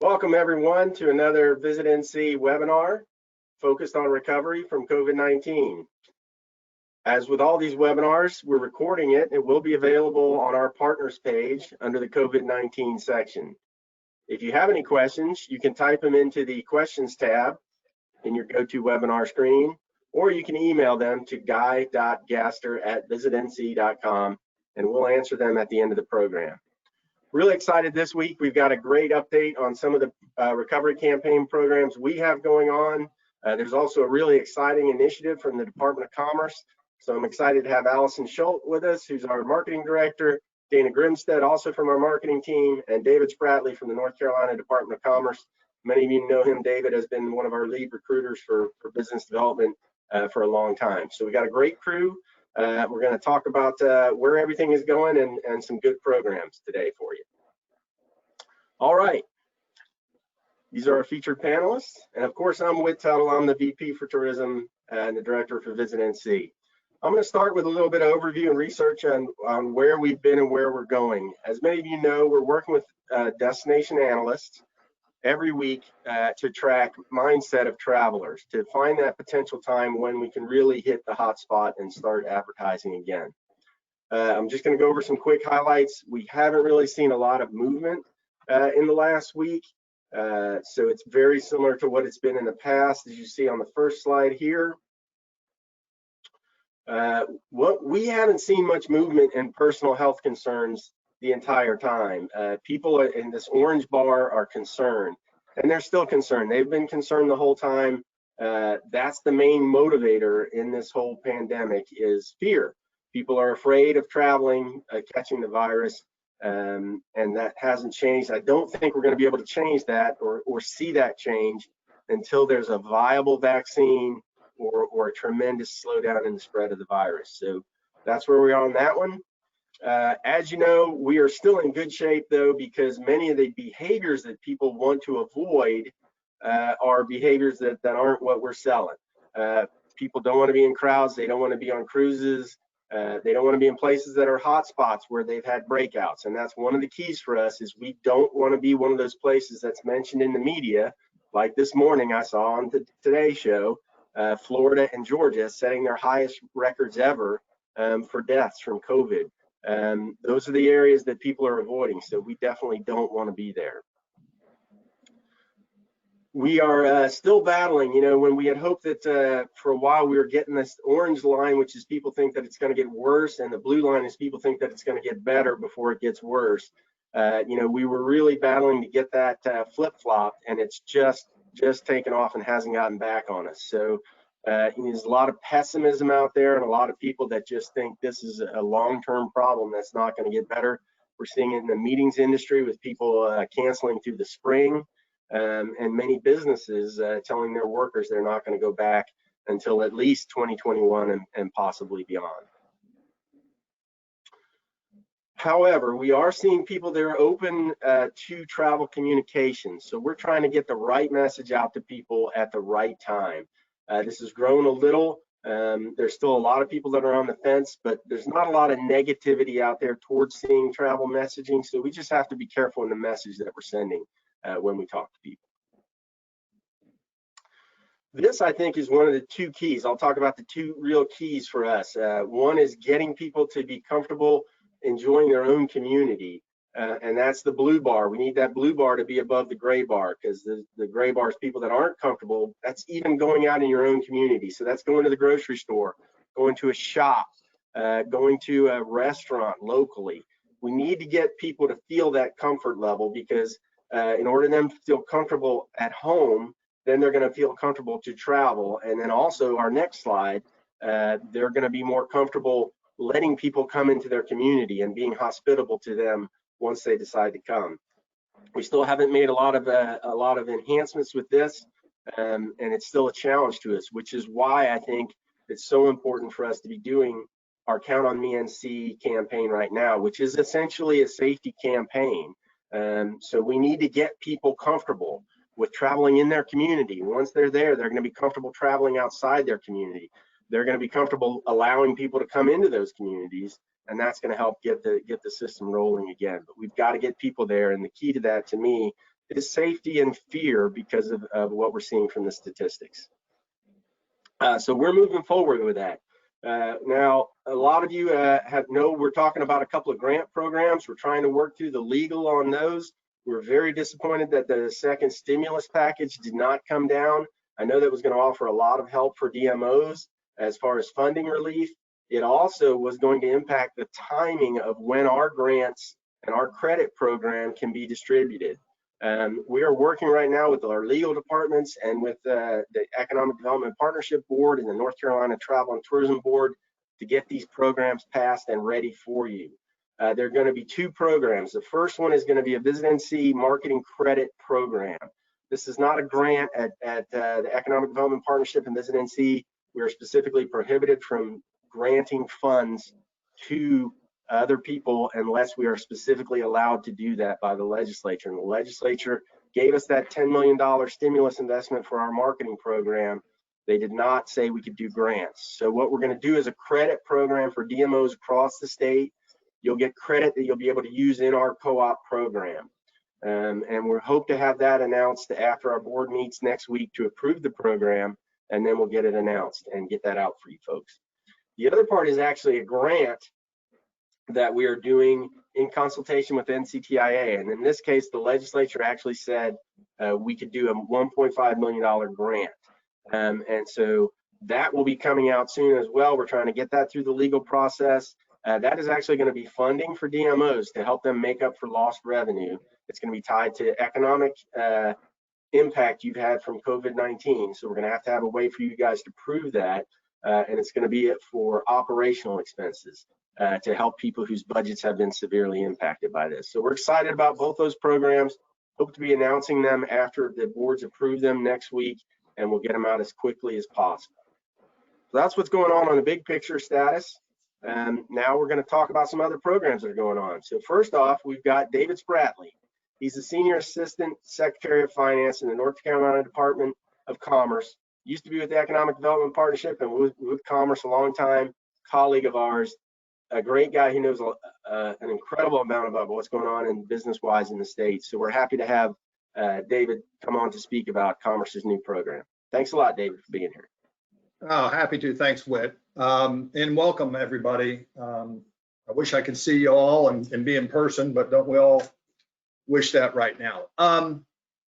Welcome everyone to another Visit NC webinar focused on recovery from COVID-19. As with all these webinars, we're recording it. It will be available on our partners page under the COVID-19 section. If you have any questions, you can type them into the questions tab in your GoToWebinar screen, or you can email them to guy.gaster@visitnc.com and we'll answer them at the end of the program. Really excited this week. We've got a great update on some of the recovery campaign programs we have going on. There's also a really exciting initiative from the Department of Commerce. So I'm excited to have Allison Schultz with us, who's our marketing director, Dana Grimstead, also from our marketing team, and David Spratley from the North Carolina Department of Commerce. Many of you know him. David has been one of our lead recruiters for business development for a long time. So we got a great crew. We're going to talk about where everything is going and some good programs today for you. All right. These are our featured panelists. And of course, I'm Whit Tuttle. I'm the VP for Tourism and the Director for Visit NC. I'm going to start with a little bit of overview and research on where we've been and where we're going. As many of you know, we're working with destination analysts every week to track mindset of travelers, to find that potential time when we can really hit the hot spot and start advertising again. I'm just going to go over some quick highlights. We haven't really seen a lot of movement in the last week, so it's very similar to what it's been in the past, as you see on the first slide here. We haven't seen much movement in personal health concerns the entire time. People in this orange bar are concerned, and they're still concerned. They've been concerned the whole time. That's the main motivator in this whole pandemic is fear. People are afraid of traveling, catching the virus, and that hasn't changed. I don't think we're going to be able to change that or see that change until there's a viable vaccine or a tremendous slowdown in the spread of the virus. So that's where we are on that one. As you know, we are still in good shape though, because many of the behaviors that people want to avoid are behaviors that aren't what we're selling. People don't want to be in crowds. They don't want to be on cruises. They don't want to be in places that are hot spots where they've had breakouts. And that's one of the keys for us is we don't want to be one of those places that's mentioned in the media. Like this morning I saw on the Today Show, Florida and Georgia setting their highest records ever for deaths from COVID. Those are the areas that people are avoiding, so we definitely don't want to be there. We are still battling, you know, when we had hoped that for a while we were getting this orange line, which is people think that it's going to get worse, and the blue line is people think that it's going to get better before it gets worse. You know, we were really battling to get that flip-flop, and it's just taken off and hasn't gotten back on us. So there's a lot of pessimism out there and a lot of people that just think this is a long-term problem that's not going to get better. We're seeing it in the meetings industry with people canceling through the spring, and many businesses telling their workers they're not going to go back until at least 2021 and possibly beyond. However, we are seeing people that are open to travel communication. So we're trying to get the right message out to people at the right time. This has grown a little. There's still a lot of people that are on the fence, but there's not a lot of negativity out there towards seeing travel messaging. So we just have to be careful in the message that we're sending when we talk to people. This, I think, is one of the two keys. I'll talk about the two real keys for us. One is getting people to be comfortable enjoying their own community, and that's the blue bar. We need that blue bar to be above the gray bar, because the gray bar is people that aren't comfortable. That's even going out in your own community. So that's going to the grocery store, going to a shop, going to a restaurant locally. We need to get people to feel that comfort level, because in order for them to feel comfortable at home, then they're going to feel comfortable to travel. And then also our next slide, they're going to be more comfortable letting people come into their community and being hospitable to them once they decide to come. We still haven't made a lot of enhancements with this, and it's still a challenge to us, which is why I think it's so important for us to be doing our Count on Me NC campaign right now, which is essentially a safety campaign. So we need to get people comfortable with traveling in their community. Once they're there, they're going to be comfortable traveling outside their community. They're going to be comfortable allowing people to come into those communities, and that's going to help get the system rolling again. But we've got to get people there, and the key to that, to me, is safety and fear because of what we're seeing from the statistics. So we're moving forward with that. Now, a lot of you we're talking about a couple of grant programs. We're trying to work through the legal on those. We're very disappointed that the second stimulus package did not come down. I know that was going to offer a lot of help for DMOs as far as funding relief. It also was going to impact the timing of when our grants and our credit program can be distributed. We are working right now with our legal departments and with the Economic Development Partnership Board and the North Carolina Travel and Tourism Board to get these programs passed and ready for you. There are going to be two programs. The first one is going to be a Visit NC Marketing Credit Program. This is not a grant at the Economic Development Partnership and Visit NC. We are specifically prohibited from granting funds to other people unless we are specifically allowed to do that by the legislature. And the legislature gave us that $10 million stimulus investment for our marketing program. They did not say we could do grants. So what we're going to do is a credit program for DMOs across the state. You'll get credit that you'll be able to use in our co-op program. And we hope to have that announced after our board meets next week to approve the program, and then we'll get it announced and get that out for you folks. The other part is actually a grant that we are doing in consultation with NCTIA. And in this case, the legislature actually said we could do a $1.5 million grant. And so that will be coming out soon as well. We're trying to get that through the legal process. That is actually going to be funding for DMOs to help them make up for lost revenue. It's going to be tied to economic impact you've had from COVID-19. So we're going to have a way for you guys to prove that. And it's going to be for operational expenses to help people whose budgets have been severely impacted by this. So we're excited about both those programs. Hope to be announcing them after the boards approve them next week, and we'll get them out as quickly as possible. So that's what's going on the big picture status. Now we're going to talk about some other programs that are going on. So first off, we've got David Spratley. He's the Senior Assistant Secretary of Finance in the North Carolina Department of Commerce. Used to be with the Economic Development Partnership and with Commerce a long time, colleague of ours, a great guy who knows an incredible amount about what's going on in business-wise in the state. So we're happy to have David come on to speak about Commerce's new program. Thanks a lot, David, for being here. Oh, happy to. Thanks, Whit. And welcome, everybody. I wish I could see you all and be in person, but don't we all wish that right now?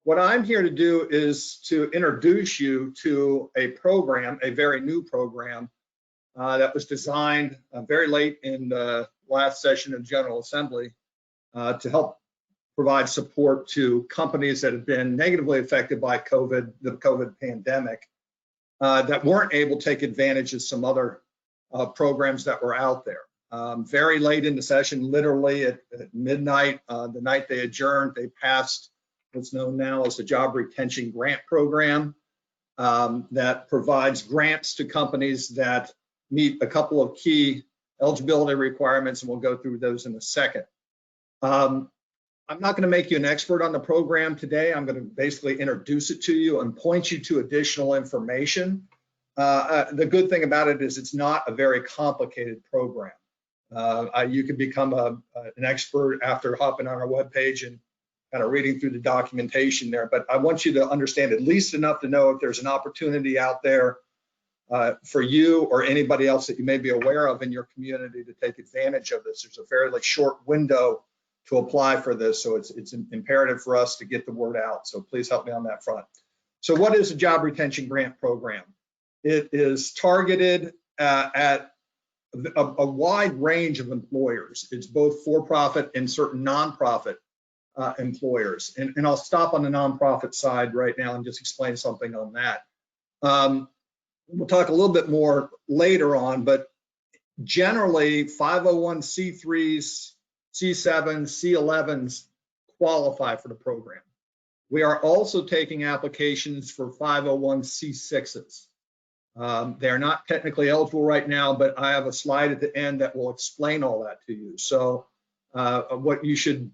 What I'm here to do is to introduce you to a program, a very new program that was designed very late in the last session of General Assembly to help provide support to companies that have been negatively affected by the COVID pandemic that weren't able to take advantage of some other programs that were out there. Very late in the session, literally at midnight, the night they adjourned, they passed what's known now as the Job Retention Grant Program that provides grants to companies that meet a couple of key eligibility requirements, and we'll go through those in a second. I'm not going to make you an expert on the program today. I'm going to basically introduce it to you and point you to additional information. The good thing about it is it's not a very complicated program. You can become an expert after hopping on our webpage and kind of reading through the documentation there, but I want you to understand at least enough to know if there's an opportunity out there for you or anybody else that you may be aware of in your community to take advantage of this. There's a fairly short window to apply for this, so it's imperative for us to get the word out. So please help me on that front. So what is a Job Retention Grant Program? It is targeted at a wide range of employers. It's both for-profit and certain nonprofit employers. And I'll stop on the nonprofit side right now and just explain something on that. We'll talk a little bit more later on, but generally 501c3s, C7s, C11s qualify for the program. We are also taking applications for 501c6s. They're not technically eligible right now, but I have a slide at the end that will explain all that to you. So what you should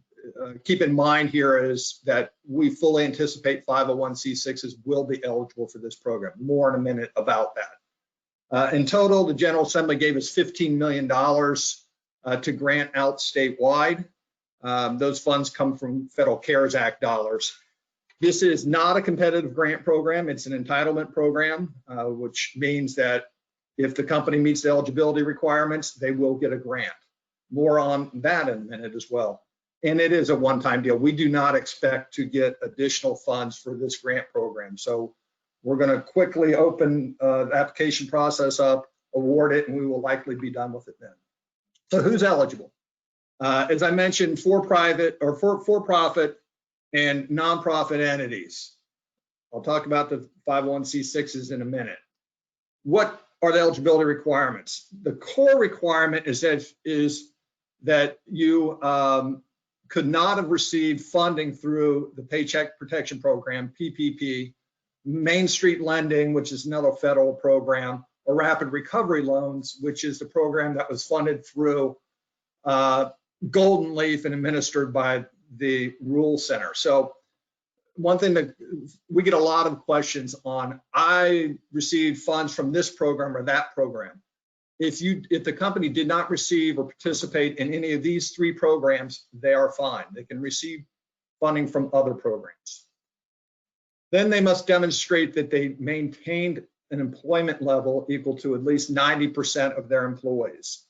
keep in mind here is that we fully anticipate 501c6s will be eligible for this program. More in a minute about that. In total, the General Assembly gave us $15 million to grant out statewide. Those funds come from Federal CARES Act dollars. This is not a competitive grant program. It's an entitlement program, which means that if the company meets the eligibility requirements, they will get a grant. More on that in a minute as well. And it is a one-time deal. We do not expect to get additional funds for this grant program. So we're going to quickly open the application process up, award it, and we will likely be done with it then. So who's eligible? As I mentioned, for-profit and nonprofit entities. I'll talk about the 501c6s in a minute. What are the eligibility requirements? The core requirement is that you could not have received funding through the Paycheck Protection Program, PPP, Main Street Lending, which is another federal program, or Rapid Recovery Loans, which is the program that was funded through Golden Leaf and administered by the Rule Center. So one thing that we get a lot of questions on, I received funds from this program or that program. If the company did not receive or participate in any of these three programs, they are fine. They can receive funding from other programs. Then they must demonstrate that they maintained an employment level equal to at least 90% of their employees.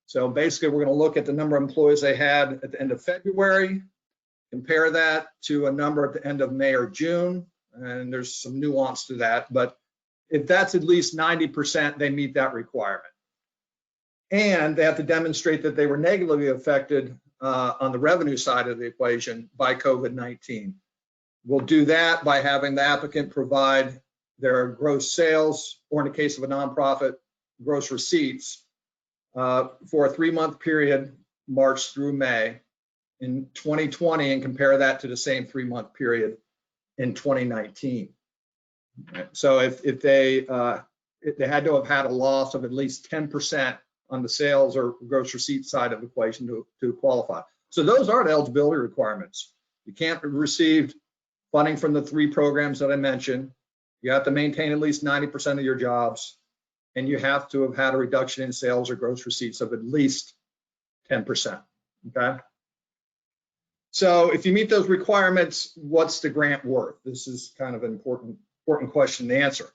So basically, we're going to look at the number of employees they had at the end of February, compare that to a number at the end of May or June, and there's some nuance to that, but if that's at least 90%, they meet that requirement. And they have to demonstrate that they were negatively affected on the revenue side of the equation by COVID-19. We'll do that by having the applicant provide their gross sales, or in the case of a nonprofit, gross receipts for a 3-month period, March through May in 2020, and compare that to the same 3-month period in 2019. So if they had to have had a loss of at least 10% on the sales or gross receipt side of the equation to qualify. So those are the eligibility requirements. You can't receive funding from the 3 programs that I mentioned. You have to maintain at least 90% of your jobs, and you have to have had a reduction in sales or gross receipts of at least 10%, okay? So if you meet those requirements, what's the grant worth? This is kind of an important question to answer.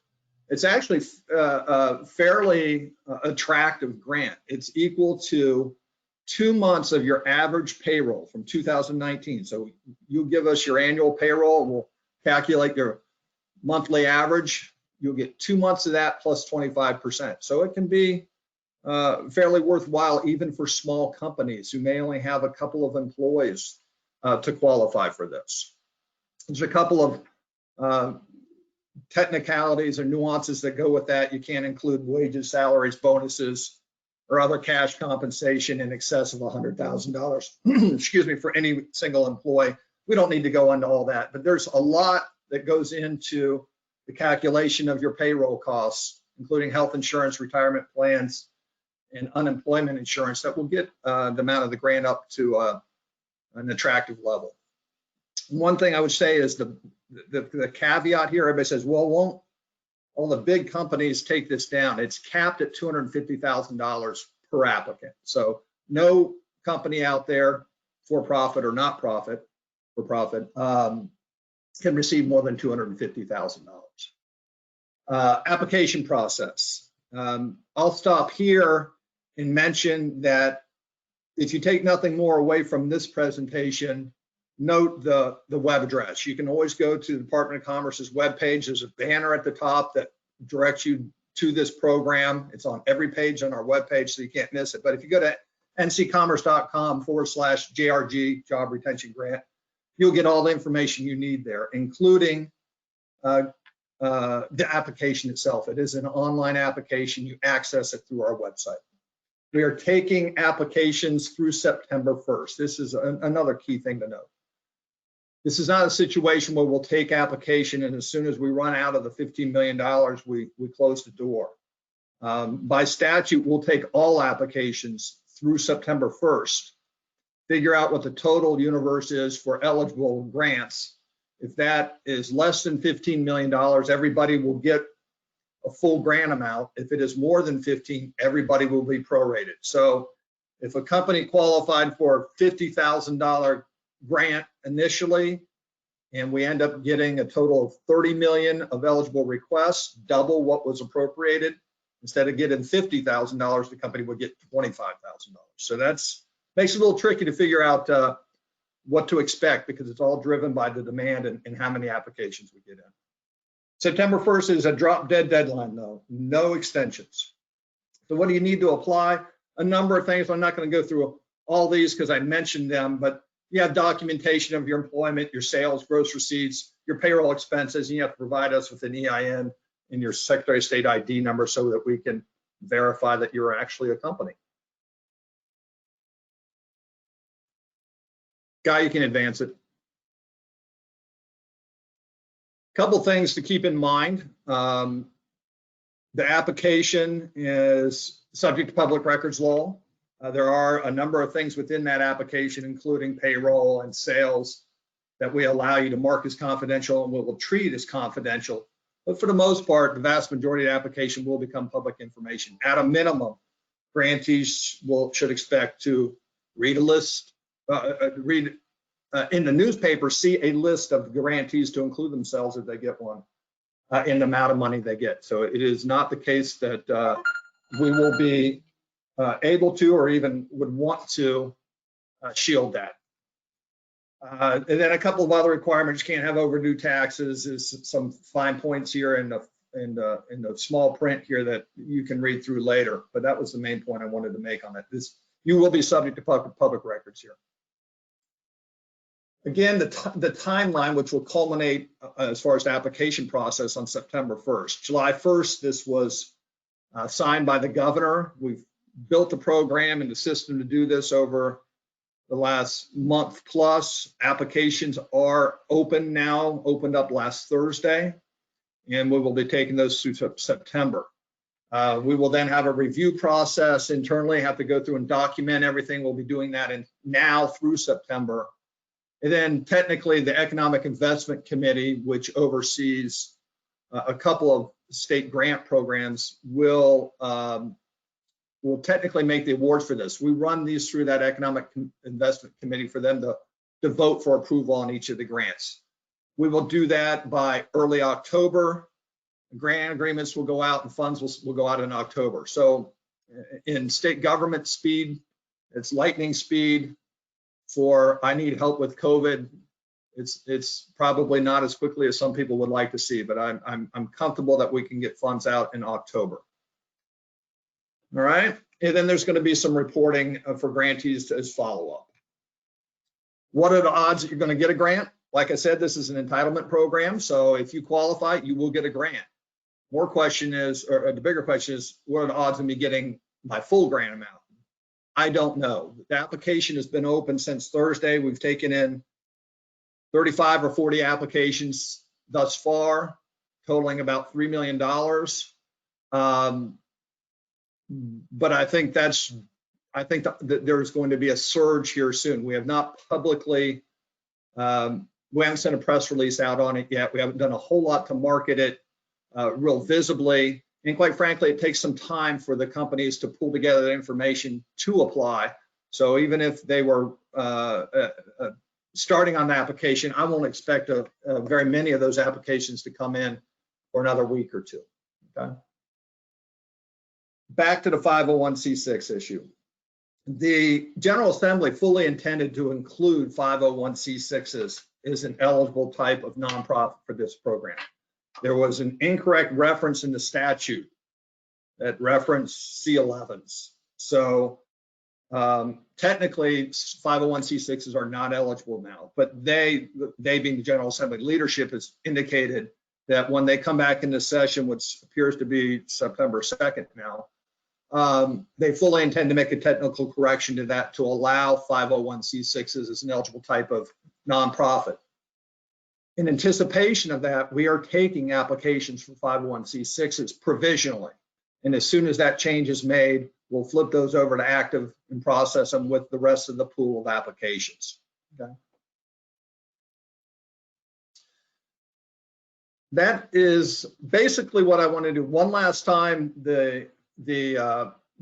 It's actually a fairly attractive grant. It's equal to 2 months of your average payroll from 2019. So you give us your annual payroll, we'll calculate your monthly average. You'll get 2 months of that plus 25%. So it can be fairly worthwhile even for small companies who may only have a couple of employees to qualify for this. There's a couple of technicalities or nuances that go with that. You can't include wages, salaries, bonuses, or other cash compensation in excess of $100,000, excuse me, for any single employee. We don't need to go into all that, but there's a lot that goes into the calculation of your payroll costs, including health insurance, retirement plans, and unemployment insurance that will get the amount of the grant up to an attractive level. One thing I would say is the caveat here, everybody says, well, won't all the big companies take this down? It's capped at $250,000 per applicant. So no company out there, for profit or not for profit, can receive more than $250,000. Application process. I'll stop here and mention that if you take nothing more away from this presentation, note the web address. You can always go to the Department of Commerce's webpage. There's a banner at the top that directs you to this program. It's on every page on our webpage, so you can't miss it. But if you go to ncommerce.com/JRG, Job Retention Grant, you'll get all the information you need there, including the application itself. It is an online application. You access it through our website. We are taking applications through September 1st. This is another key thing to note. This is not a situation where we'll take application and as soon as we run out of the $15 million, we close the door. By statute, we'll take all applications through September 1st, figure out what the total universe is for eligible grants. If that is less than $15 million, everybody will get a full grant amount. If it is more than 15, everybody will be prorated. So If a company qualified for a $50,000 grant initially, and we end up getting a total of 30 million of eligible requests, double what was appropriated, instead of getting $50,000, the company would get $25,000. So that's makes it a little tricky to figure out what to expect, because it's all driven by the demand and how many applications we get in. September 1st is a drop dead deadline though, no extensions. So what do you need to apply? A number of things. I'm not going to go through all these because I mentioned them, but you have documentation of your employment, your sales, gross receipts, your payroll expenses, and you have to provide us with an EIN and your Secretary of State ID number so that we can verify that you're actually a company. Guy, you can advance it. Couple things to keep in mind. The application is subject to public records law. There are a number of things within that application, including payroll and sales, that we allow you to mark as confidential and we will treat as confidential. But for the most part, the vast majority of the application will become public information. At a minimum, grantees should expect to read a list, in the newspaper, see a list of grantees to include themselves if they get one, in the amount of money they get. So it is not the case that we will be able to or even would want to shield that. And then a couple of other requirements: can't have overdue taxes. Is some fine points here in the small print here that you can read through later. But that was the main point I wanted to make on that. You will be subject to public records here. Again, the timeline, which will culminate as far as the application process on September 1st. July 1st, this was signed by the governor. We've built the program and the system to do this over the last month plus. Applications are open now, opened up last Thursday, and we will be taking those through September. We will then have a review process internally, have to go through and document everything. We'll be doing that now through September. And then technically the Economic Investment Committee, which oversees a couple of state grant programs, will technically make the awards for this. We run these through that Economic Investment Committee for them to vote for approval on each of the grants. We will do that by early October. Grant agreements will go out and funds will go out in October. So in state government speed, it's lightning speed. For I need help with COVID, it's probably not as quickly as some people would like to see, but I'm comfortable that we can get funds out in October. All right, and then there's going to be some reporting for grantees as follow-up. What are the odds that you're going to get a grant? Like I said, this is an entitlement program, so if you qualify, you will get a grant. The bigger question is, what are the odds of me getting my full grant amount? I don't know. The application has been open since Thursday. We've taken in 35 or 40 applications thus far, totaling about $3 million. But I think that there's going to be a surge here soon. We have not publicly, we haven't sent a press release out on it yet. We haven't done a whole lot to market it real visibly. And quite frankly, it takes some time for the companies to pull together the information to apply. So even if they were starting on the application, I won't expect very many of those applications to come in for another week or two. Okay. Back to the 501c6 issue. The General Assembly fully intended to include 501c6s as an eligible type of nonprofit for this program. There was an incorrect reference in the statute that referenced C11s. So technically 501c6s are not eligible now, but they being the General Assembly leadership has indicated that when they come back into session, which appears to be September 2nd now, they fully intend to make a technical correction to that to allow 501c6s as an eligible type of nonprofit. In anticipation of that, we are taking applications for 501c6s provisionally. And as soon as that change is made, we'll flip those over to active and process them with the rest of the pool of applications. Okay. That is basically what I want to do. One last time, the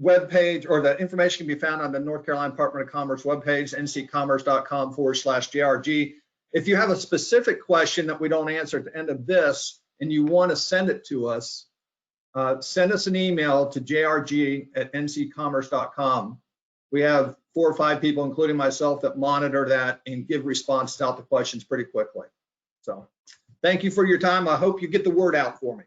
webpage, or the information can be found on the North Carolina Department of Commerce webpage, ncommerce.com/JRG. If you have a specific question that we don't answer at the end of this and you want to send it to us, send us an email to jrg@ncommerce.com. We have 4 or 5 people, including myself, that monitor that and give responses out to questions pretty quickly. So thank you for your time. I hope you get the word out for me.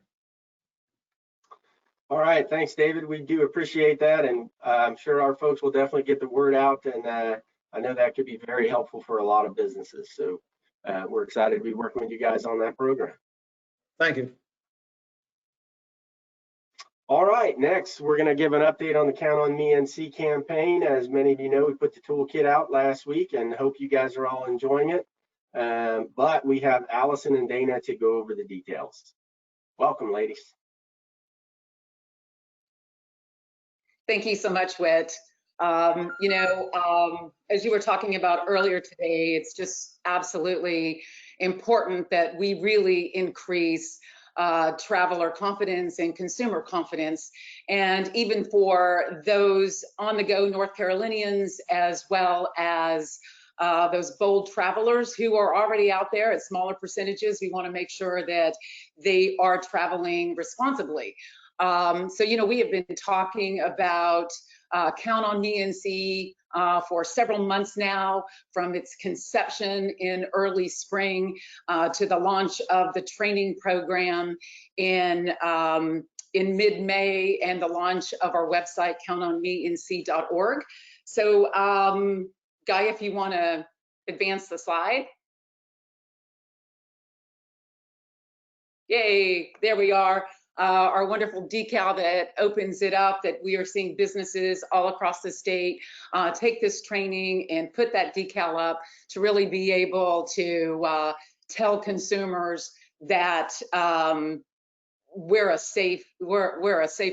All right, thanks, David. We do appreciate that, and I'm sure our folks will definitely get the word out, and I know that could be very helpful for a lot of businesses. So we're excited to be working with you guys on that program. Thank you. All right, next we're going to give an update on the Count on Me NC campaign. As many of you know, we put the toolkit out last week and hope you guys are all enjoying it. But we have Allison and Dana to go over the details. Welcome, ladies. Thank you so much, Whit. As you were talking about earlier today, it's just absolutely important that we really increase traveler confidence and consumer confidence. And even for those on-the-go North Carolinians, as well as those bold travelers who are already out there at smaller percentages, we want to make sure that they are traveling responsibly. We have been talking about Count on Me NC for several months now, from its conception in early spring to the launch of the training program in mid-May, and the launch of our website, countonmenc.org. So, Guy, if you want to advance the slide. Yay, there we are. Our wonderful decal that opens it up, that we are seeing businesses all across the state take this training and put that decal up to really be able to tell consumers that we're a safe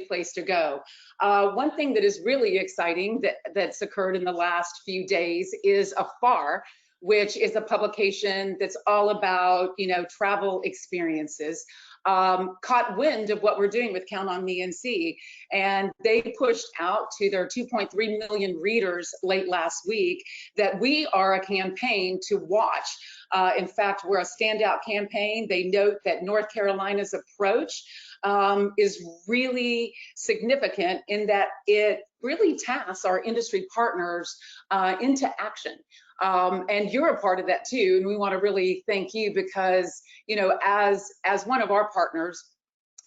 place to go. One thing that is really exciting that's occurred in the last few days is AFAR, which is a publication that's all about travel experiences. Caught wind of what we're doing with Count on Me NC, and they pushed out to their 2.3 million readers late last week that we are a campaign to watch. In fact, we're a standout campaign. They note that North Carolina's approach is really significant in that it really tasks our industry partners into action. And you're a part of that too, and we want to really thank you because, as one of our partners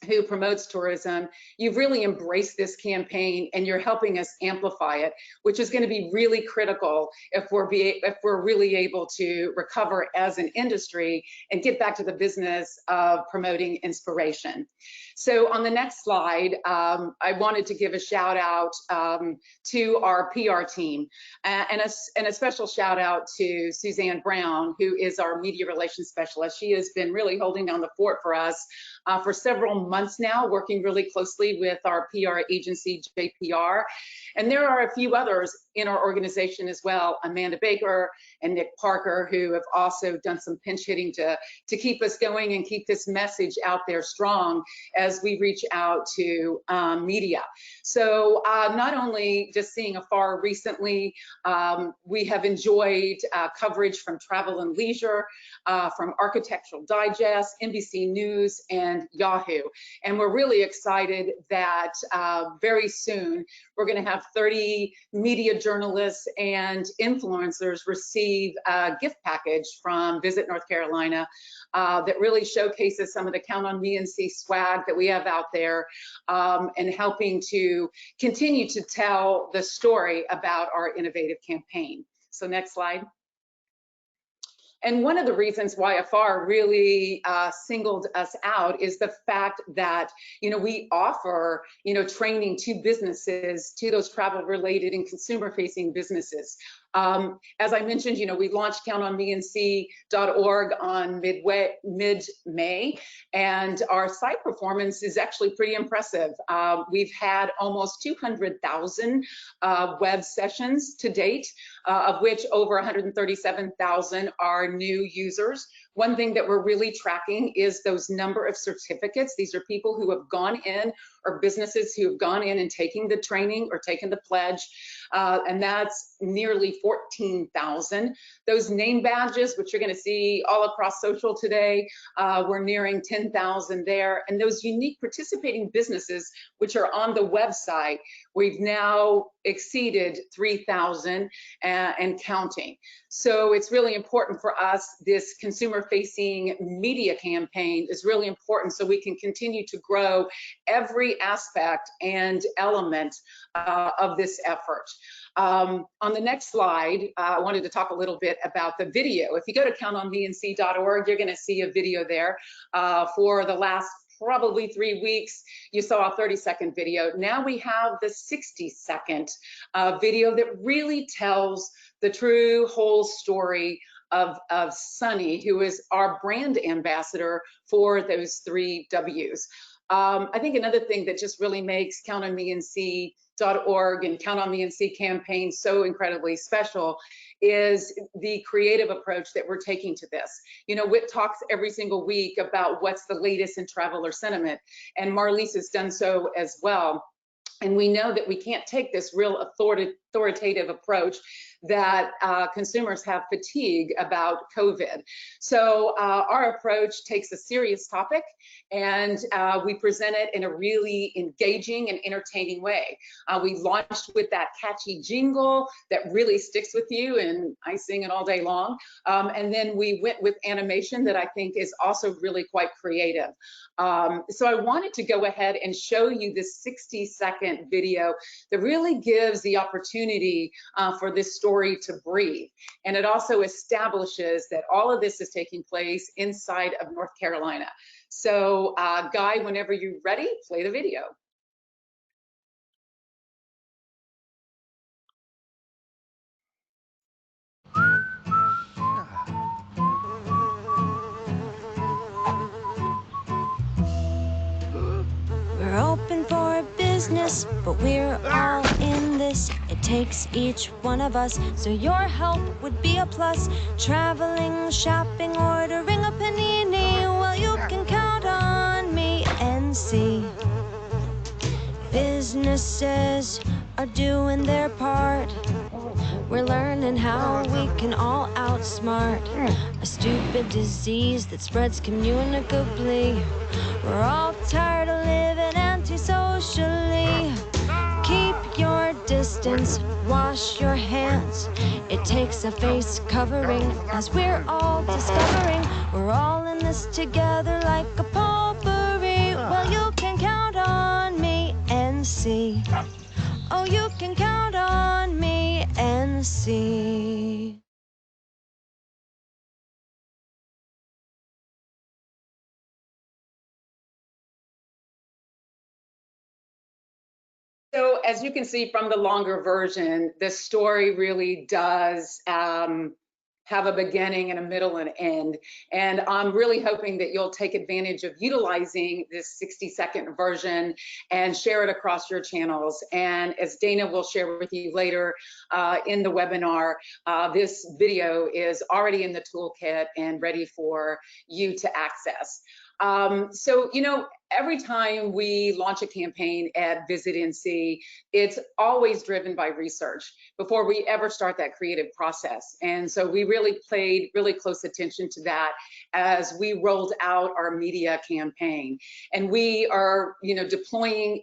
who promotes tourism, you've really embraced this campaign and you're helping us amplify it, which is going to be really critical if we're really able to recover as an industry and get back to the business of promoting inspiration. So on the next slide, I wanted to give a shout out to our PR team, and a special shout out to Suzanne Brown, who is our media relations specialist. She has been really holding down the fort for us for several months now, working really closely with our PR agency, JPR. And there are a few others in our organization as well, Amanda Baker and Nick Parker, who have also done some pinch hitting to keep us going and keep this message out there strong as we reach out to media. So not only just seeing AFAR recently, we have enjoyed coverage from Travel and Leisure, from Architectural Digest, NBC News, and Yahoo. And we're really excited that very soon we're going to have 30 media journalists and influencers receive a gift package from Visit North Carolina that really showcases some of the Count on Me NC swag that we have out there, and helping to continue to tell the story about our innovative campaign. So next slide. And one of the reasons why AFAR really singled us out is the fact that, we offer, training to businesses, to those travel-related and consumer-facing businesses. As I mentioned, we launched countonmenc.org on mid-May, and our site performance is actually pretty impressive. We've had almost 200,000 web sessions to date, of which over 137,000 are new users. One thing that we're really tracking is those number of certificates. These are people who have gone in, or businesses who have gone in and taken the training or taken the pledge, and that's nearly 14,000. Those name badges, which you're going to see all across social today, we're nearing 10,000 there. And those unique participating businesses, which are on the website, we've now exceeded 3,000 and counting. So it's really important for us. This consumer-facing media campaign is really important so we can continue to grow every aspect and element of this effort. On the next slide, I wanted to talk a little bit about the video. If you go to countonmenc.org, you're going to see a video there for the last probably 3 weeks. You saw a 30-second video. Now we have the 60-second video that really tells the true whole story of Sunny, who is our brand ambassador for those 3 W's. I think another thing that just really makes countonmenc.org and Count on Me NC campaign so incredibly special is the creative approach that we're taking to this. You know, Whit talks every single week about what's the latest in traveler sentiment, and Marlise has done so as well. And we know that we can't take this real authoritative approach that consumers have fatigue about COVID. So our approach takes a serious topic and we present it in a really engaging and entertaining way. We launched with that catchy jingle that really sticks with you, and I sing it all day long. And then we went with animation that I think is also really quite creative. So I wanted to go ahead and show you this 60-second video that really gives the opportunity for this story to breathe. And it also establishes that all of this is taking place inside of North Carolina. So Guy, whenever you're ready, play the video. We're open for business, but we're all in this. It takes each one of us, so your help would be a plus. Traveling, shopping, ordering a panini, well, you can count on me and see. Businesses are doing their part. We're learning how we can all outsmart a stupid disease that spreads communicably. We're all tired of living antisocially. Keep your distance, wash your hands. It takes a face covering, as we're all discovering. We're all in this together like a potpourri. Well, you can count on me and see. Oh, you can count on me and see. So as you can see from the longer version, the story really does have a beginning and a middle and end. And I'm really hoping that you'll take advantage of utilizing this 60-second version and share it across your channels. And as Dana will share with you later in the webinar, this video is already in the toolkit and ready for you to access. So, you know, every time we launch a campaign at Visit NC, it's always driven by research before we ever start that creative process. And so we really paid really close attention to that as we rolled out our media campaign. And we are, you know, deploying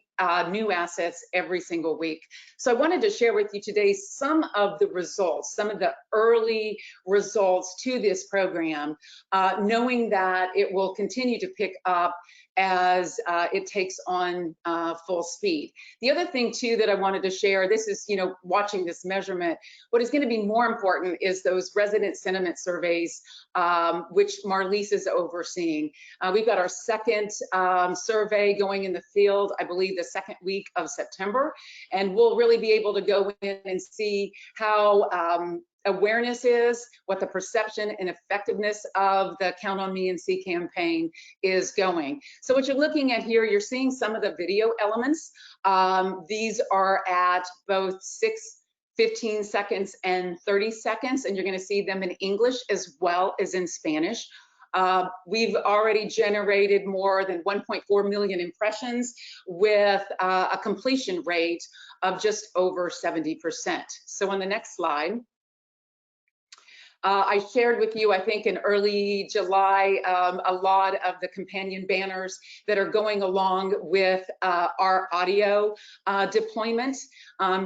new assets every single week. So I wanted to share with you today some of the results, some of the early results to this program, knowing that it will continue to pick up as it takes on full speed. The other thing too that I wanted to share, this is, you know, watching this measurement, what is going to be more important is those resident sentiment surveys, which Marlise is overseeing. We've got our second survey going in the field, I believe the second week of September, and we'll really be able to go in and see how awareness is, what the perception and effectiveness of the Count on Me NC campaign is going. So what you're looking at here, you're seeing some of the video elements. These are at both 6, 15 seconds and 30 seconds, and you're going to see them in English as well as in Spanish. We've already generated more than 1.4 million impressions with a completion rate of just over 70%. So on the next slide, I shared with you, I think in early July, a lot of the companion banners that are going along with our audio deployment.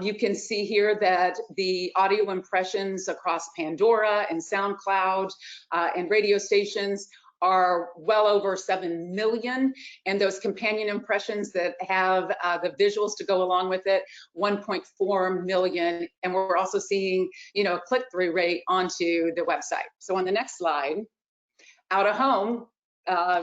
You can see here that the audio impressions across Pandora and SoundCloud and radio stations are well over 7 million, and those companion impressions that have the visuals to go along with it, 1.4 million. And we're also seeing, a click-through rate onto the website. So on the next slide, out of home,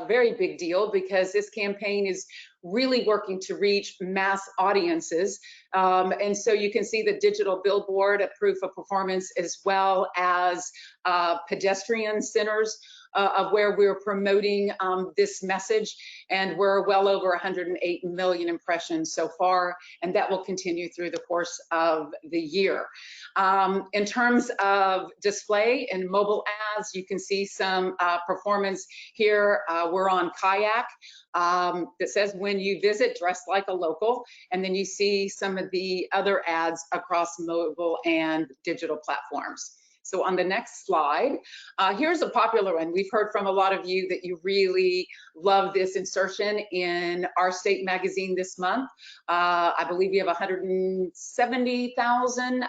very big deal, because this campaign is really working to reach mass audiences. And so you can see the digital billboard, a proof of performance, as well as pedestrian centers of where we're promoting this message. And we're well over 108 million impressions so far, and that will continue through the course of the year. In terms of display and mobile ads, you can see some performance here. We're on Kayak that says, when you visit, dress like a local. And then you see some of the other ads across mobile and digital platforms. So on the next slide, here's a popular one. We've heard from a lot of you that you really love this insertion in Our State magazine this month. I believe we have 170,000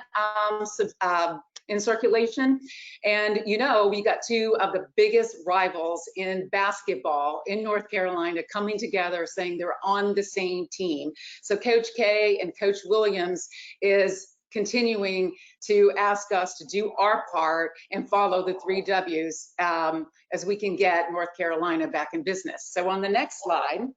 in circulation. And we got two of the biggest rivals in basketball in North Carolina coming together, saying they're on the same team. So Coach K and Coach Williams is continuing to ask us to do our part and follow the 3 W's as we can get North Carolina back in business. So on the next slide,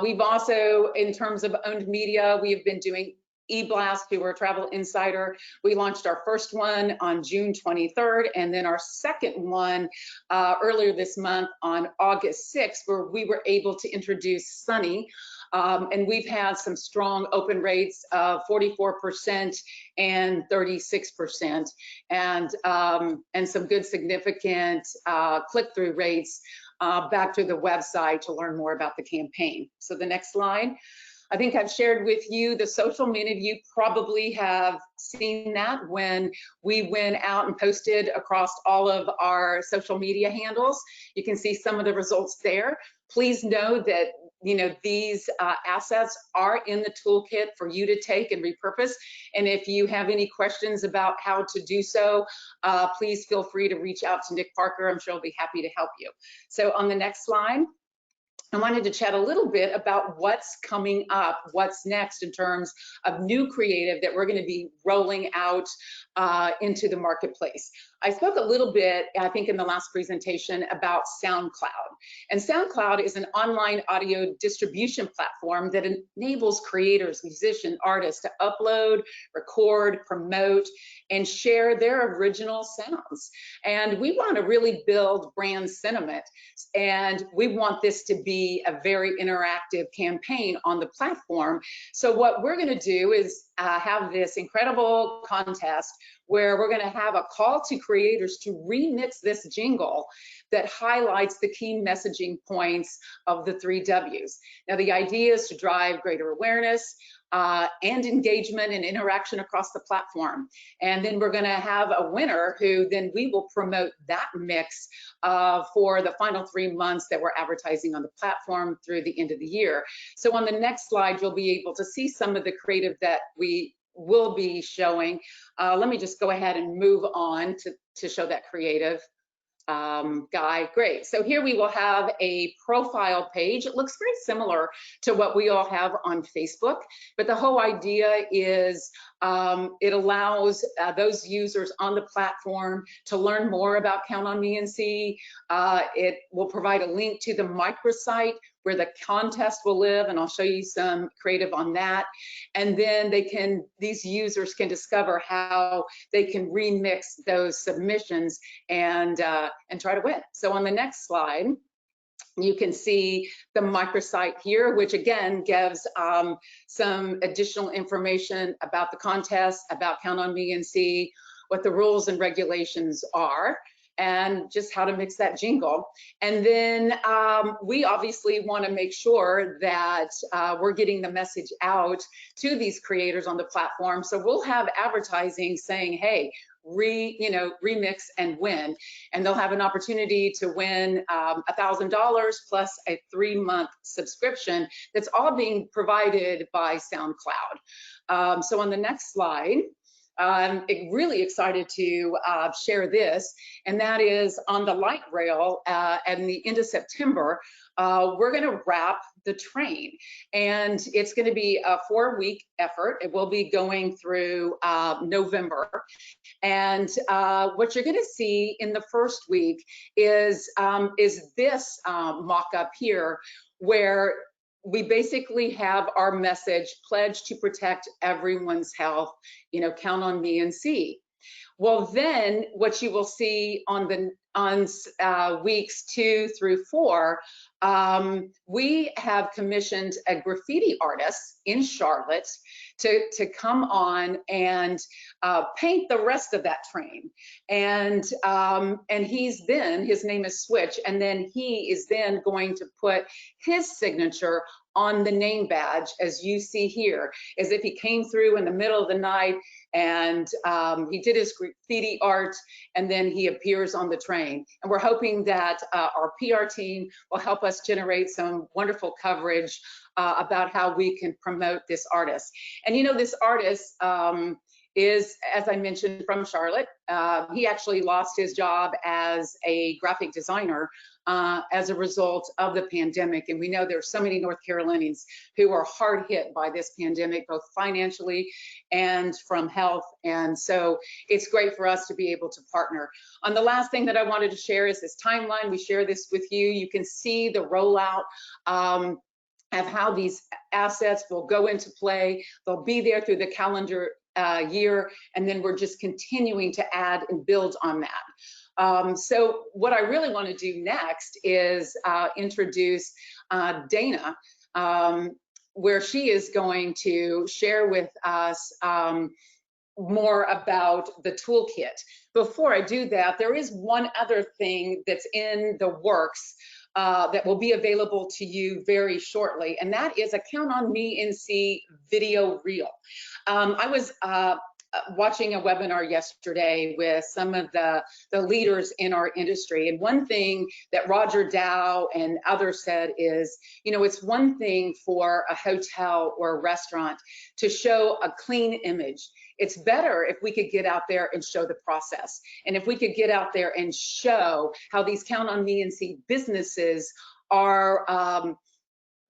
we've also, in terms of owned media, we have been doing eBlast, who are a travel insider. We launched our first one on June 23rd, and then our second one earlier this month on August 6th, where we were able to introduce Sunny. And we've had some strong open rates of 44% and 36%, and some good significant click-through rates back to the website to learn more about the campaign. So the next slide. I think I've shared with you the social. Many of you probably have seen that when we went out and posted across all of our social media handles. You can see some of the results there. Please know that these assets are in the toolkit for you to take and repurpose. And if you have any questions about how to do so, please feel free to reach out to Nick Parker. I'm sure he'll be happy to help you. So on the next slide, I wanted to chat a little bit about what's coming up, what's next in terms of new creative that we're going to be rolling out into the marketplace. I spoke a little bit, I think, in the last presentation about SoundCloud. And SoundCloud is an online audio distribution platform that enables creators, musicians, artists to upload, record, promote, and share their original sounds. And we want to really build brand sentiment. And we want this to be a very interactive campaign on the platform. So what we're going to do is have this incredible contest where we're going to have a call to creators to remix this jingle that highlights the key messaging points of the 3 W's. Now, the idea is to drive greater awareness and engagement and interaction across the platform. And then we're going to have a winner who then we will promote that mix for the final 3 months that we're advertising on the platform through the end of the year. So on the next slide, you'll be able to see some of the creative that we will be showing. Let me just go ahead and move on to show that creative guy. Great. So here we will have a profile page. It looks very similar to what we all have on Facebook, but the whole idea is it allows those users on the platform to learn more about Count on Me and See. It will provide a link to the microsite where the contest will live, and I'll show you some creative on that. And then these users can discover how they can remix those submissions and try to win. So on the next slide, you can see the microsite here, which again gives some additional information about the contest, about Count on Me and See, what the rules and regulations are. and just how to mix that jingle. And then we obviously want to make sure that we're getting the message out to these creators on the platform. So we'll have advertising saying, hey, remix and win, and they'll have an opportunity to win $1,000 plus a 3-month subscription that's all being provided by SoundCloud. So on the next slide, I'm really excited to share this, and that is on the light rail at the end of September. We're going to wrap the train, and it's going to be a 4-week effort. It will be going through November. And what you're going to see in the first week is this mock-up here, where we basically have our message, pledge to protect everyone's health, count on me and see. Well, then what you will see on weeks 2 through 4, we have commissioned a graffiti artist in Charlotte to come on and paint the rest of that train. And his name is Switch, and then he is then going to put his signature on the name badge, as you see here, as if he came through in the middle of the night and he did his graffiti art, and then he appears on the train. And we're hoping that our PR team will help us generate some wonderful coverage about how we can promote this artist. And this artist is, as I mentioned, from Charlotte. He actually lost his job as a graphic designer as a result of the pandemic. And we know there's so many North Carolinians who are hard hit by this pandemic, both financially and from health. And so it's great for us to be able to partner. On the last thing that I wanted to share is this timeline. We share this with you. You can see the rollout of how these assets will go into play. They'll be there through the calendar year, and then we're just continuing to add and build on that. So what I really want to do next is introduce Dana, where she is going to share with us more about the toolkit. Before I do that, there is one other thing that's in the works that will be available to you very shortly, and that is a Count on Me and See video reel. I was watching a webinar yesterday with some of the leaders in our industry, and one thing that Roger Dow and others said is, it's one thing for a hotel or a restaurant to show a clean image. It's better if we could get out there and show the process. And if we could get out there and show how these Count on Me and See businesses are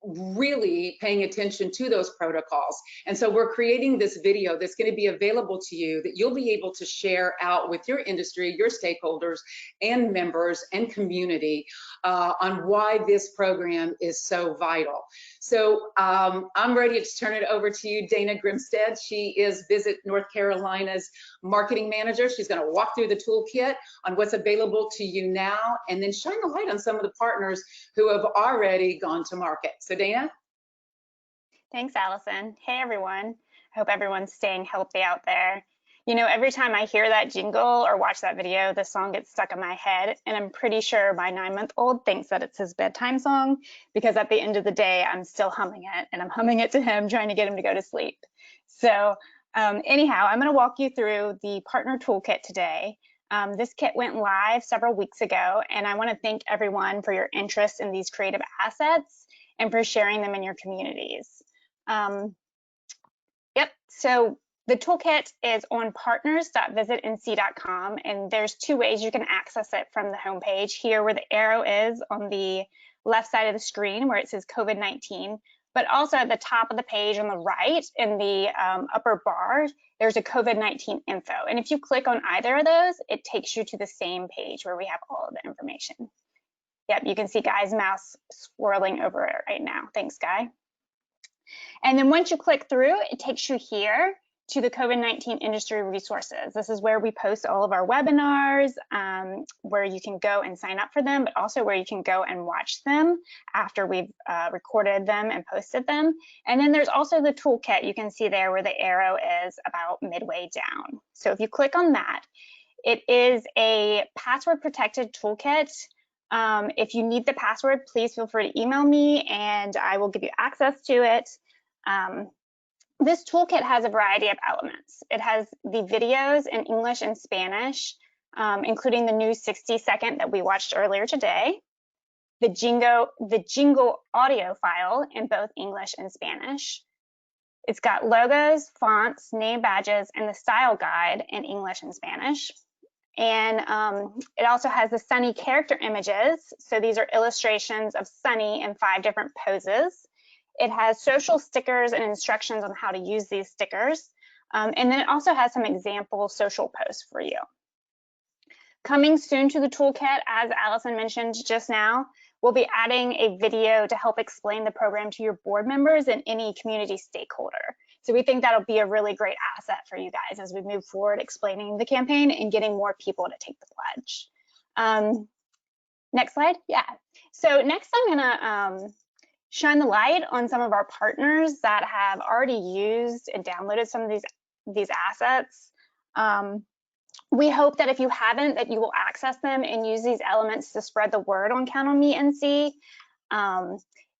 really paying attention to those protocols. And so we're creating this video that's going to be available to you that you'll be able to share out with your industry, your stakeholders and members and community on why this program is so vital. So I'm ready to turn it over to you, Dana Grimstead. She is Visit North Carolina's marketing manager. She's going to walk through the toolkit on what's available to you now, and then shine a light on some of the partners who have already gone to market. So Dana? Thanks, Allison. Hey, everyone. I hope everyone's staying healthy out there. Every time I hear that jingle or watch that video, the song gets stuck in my head, and I'm pretty sure my 9-month-old thinks that it's his bedtime song, because at the end of the day, I'm still humming it, and I'm humming it to him, trying to get him to go to sleep. So anyhow, I'm going to walk you through the Partner Toolkit today. This kit went live several weeks ago, and I want to thank everyone for your interest in these creative assets and for sharing them in your communities. So the toolkit is on partners.visitnc.com, and there's 2 ways you can access it from the homepage. Here, where the arrow is on the left side of the screen, where it says COVID-19, but also at the top of the page on the right in the upper bar, there's a COVID-19 info. And if you click on either of those, it takes you to the same page where we have all of the information. Yep, you can see Guy's mouse swirling over it right now. Thanks, Guy. And then once you click through, it takes you here to the COVID-19 industry resources. This is where we post all of our webinars, where you can go and sign up for them, but also where you can go and watch them after we've recorded them and posted them. And then there's also the toolkit. You can see there where the arrow is about midway down. So if you click on that, It is a password protected toolkit. If you need the password, please feel free to email me and I will give you access to it. This toolkit has a variety of elements. It has the videos in English and Spanish, including the new 60-second that we watched earlier today, the Jingo audio file in both English and Spanish. It's got logos, fonts, name badges, and the style guide in English and Spanish. And it also has the Sunny character images. So these are illustrations of Sunny in 5 different poses. It has social stickers and instructions on how to use these stickers. And then it also has some example social posts for you. Coming soon to the toolkit, as Allison mentioned just now, we'll be adding a video to help explain the program to your board members and any community stakeholder. So we think that'll be a really great asset for you guys as we move forward explaining the campaign and getting more people to take the pledge. Next slide, yeah. So next I'm gonna shine the light on some of our partners that have already used and downloaded some of these assets. We hope that if you haven't, that you will access them and use these elements to spread the word on Count on Me NC.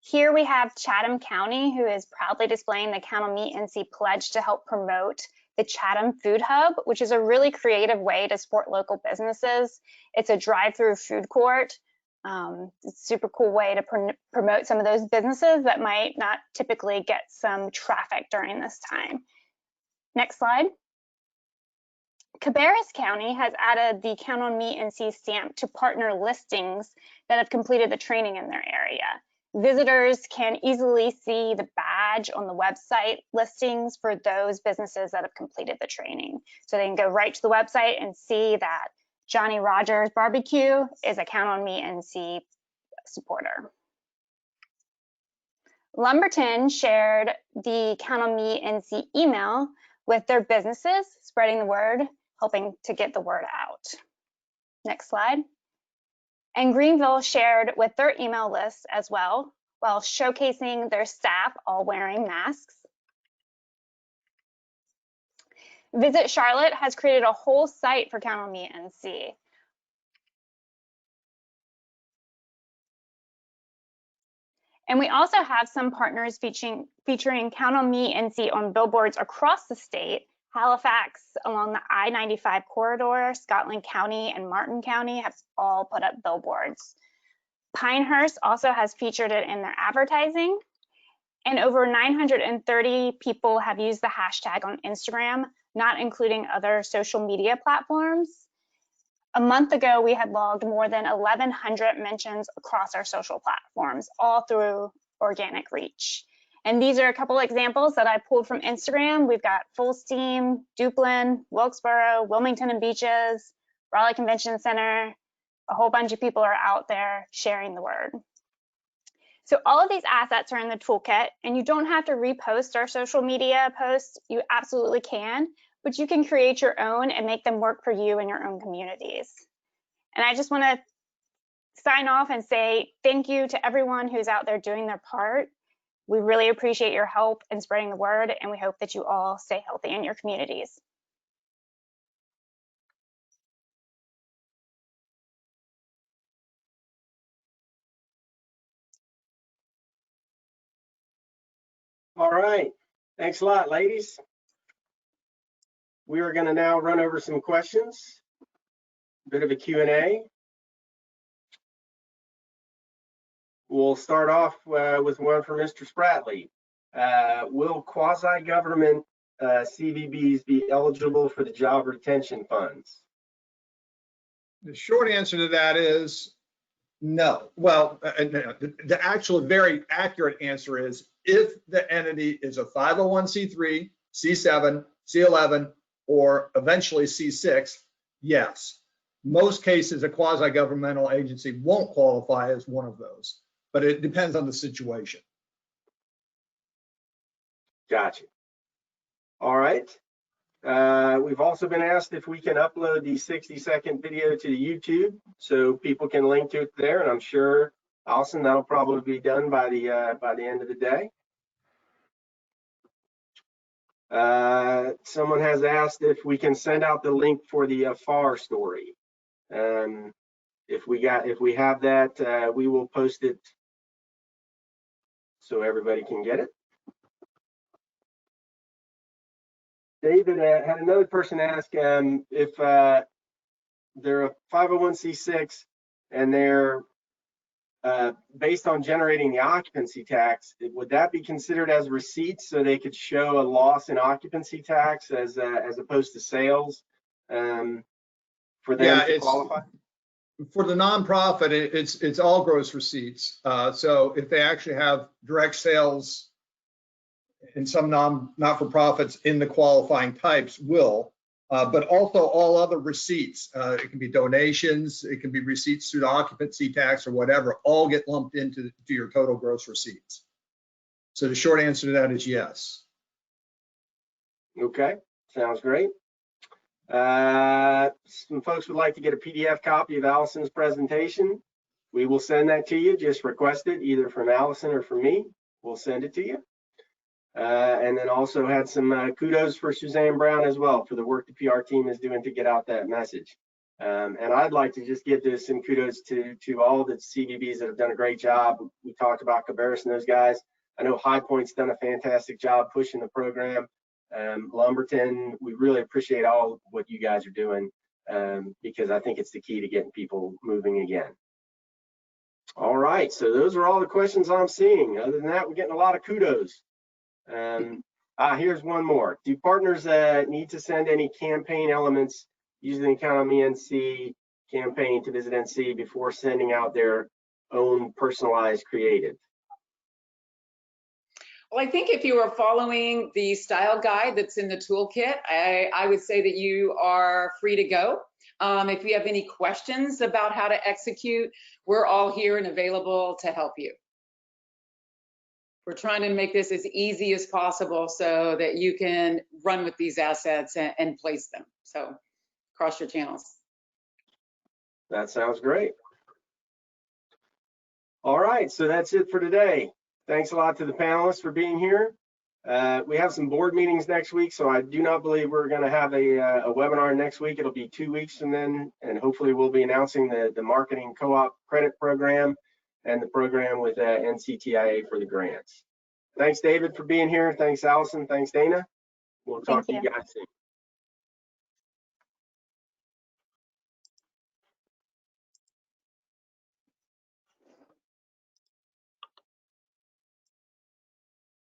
Here we have Chatham County, who is proudly displaying the Count on Me NC pledge to help promote the Chatham Food Hub, which is a really creative way to support local businesses. It's a drive-through food court. It's a super cool way to promote some of those businesses that might not typically get some traffic during this time. Next slide. Cabarrus County has added the Count on Me NC stamp to partner listings that have completed the training in their area. Visitors can easily see the badge on the website listings for those businesses that have completed the training. So they can go right to the website and see that Johnny Rogers Barbecue is a Count on Me NC supporter. Lumberton shared the Count on Me NC email with their businesses, spreading the word, helping to get the word out. Next slide. And Greenville shared with their email list as well, while showcasing their staff all wearing masks. Visit Charlotte has created a whole site for Count on Me NC. And we also have some partners featuring Count on Me NC on billboards across the state. Halifax along the I-95 corridor, Scotland County and Martin County have all put up billboards. Pinehurst also has featured it in their advertising, and over 930 people have used the hashtag on Instagram, not including other social media platforms. A month ago, we had logged more than 1,100 mentions across our social platforms, all through organic reach. And these are a couple examples that I pulled from Instagram. We've got Full Steam, Duplin, Wilkesboro, Wilmington and Beaches, Raleigh Convention Center. A whole bunch of people are out there sharing the word. So all of these assets are in the toolkit, and you don't have to repost our social media posts. You absolutely can, but you can create your own and make them work for you and your own communities. And I just want to sign off and say thank you to everyone who's out there doing their part. We really appreciate your help in spreading the word, and we hope that you all stay healthy in your communities. All right, thanks a lot, ladies. We are going to now run over some questions, a bit of a Q&A. We'll start off with one from Mr. Spratley. Will quasi-government CVBs be eligible for the job retention funds? The short answer to that is no. Well, the actual very accurate answer is if the entity is a 501c3, C7, C11, or eventually C6, yes. Most cases, a quasi-governmental agency won't qualify as one of those, but it depends on the situation. Gotcha. All right. We've also been asked if we can upload the 60-second video to the YouTube so people can link to it there, and I'm sure, Allison, that'll probably be done by the end of the day. Someone has asked if we can send out the link for the FAR story. If we have that, we will post it so everybody can get it. David had another person ask if they're a 501c6 and they're based on generating the occupancy tax, would that be considered as receipts so they could show a loss in occupancy tax as opposed to sales for them to qualify? For the nonprofit, it's all gross receipts. So if they actually have direct sales, and some not-for-profits in the qualifying types will, but also all other receipts. It can be donations, it can be receipts through the occupancy tax or whatever, all get lumped into your total gross receipts. So the short answer to that is yes. Okay, sounds great. Some folks would like to get a PDF copy of Allison's presentation. We will send that to you. Just request it either from Allison or from me. We'll send it to you. And then also had some kudos for Suzanne Brown as well for the work the PR team is doing to get out that message. And I'd like to just give this some kudos to all the CVBs that have done a great job. We talked about Cabarrus and those guys. I know High Point's done a fantastic job pushing the program. Lumberton, we really appreciate all what you guys are doing because I think it's the key to getting people moving again. All right, so those are all the questions I'm seeing. Other than that, we're getting a lot of kudos. Here's one more. Do partners need to send any campaign elements using the Count on Me NC campaign to Visit NC before sending out their own personalized creative? Well, I think if you are following the style guide that's in the toolkit, I would say that you are free to go. If you have any questions about how to execute, we're all here and available to help you. We're trying to make this as easy as possible so that you can run with these assets and place them. So across your channels. That sounds great. All right, so that's it for today. Thanks a lot to the panelists for being here. We have some board meetings next week, so I do not believe we're going to have a webinar next week. It'll be 2 weeks from then, and hopefully we'll be announcing the marketing co-op credit program and the program with NCTIA for the grants. Thanks, David, for being here. Thanks, Allison. Thanks, Dana. We'll talk to you guys soon.